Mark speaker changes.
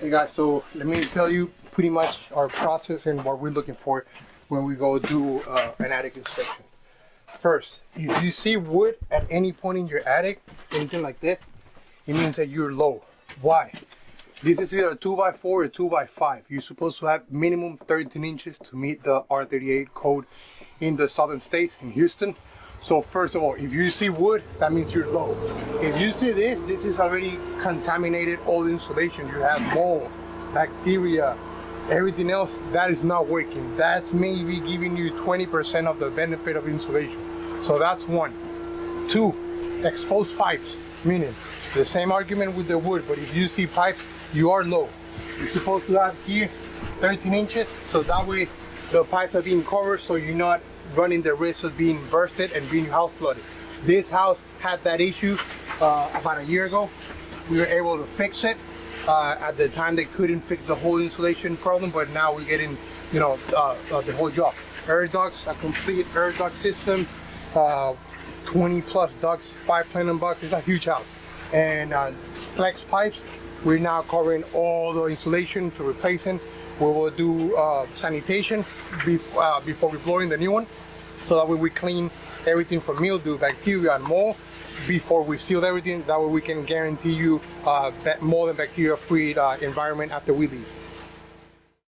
Speaker 1: Hey guys, so let me tell you pretty much our process and what we're looking for when we go do an attic inspection. First, if you see wood at any point in your attic, anything like this, it means that you're low. Why? This is either a 2x4 or 2x5. You're supposed to have minimum 13 inches to meet the R38 code in the southern states, in Houston. So first of all, if you see wood, that means you're low. If you see this, this is already contaminated old insulation. You have mold, bacteria, everything else, that is not working. That's maybe giving you 20% of the benefit of insulation. So that's one. Two, exposed pipes, meaning the same argument with the wood, but if you see pipes, you are low. You're supposed to have here 13 inches, so that way the pipes are being covered, so you're not running the risk of being bursted and being house flooded. This house had that issue about a year ago. We were able to fix it. At the time they couldn't fix the whole insulation problem, but now we're getting, you know, the whole job. Air ducts, a complete air duct system, 20 plus ducts, 5 platinum bucks. It's a huge house. And flex pipes, we're now covering all the insulation to replacing. We will do sanitation before we blow in the new one, so that way we clean everything from mildew, bacteria, and mold before we seal everything. That way we can guarantee you mold and bacteria free environment after we leave.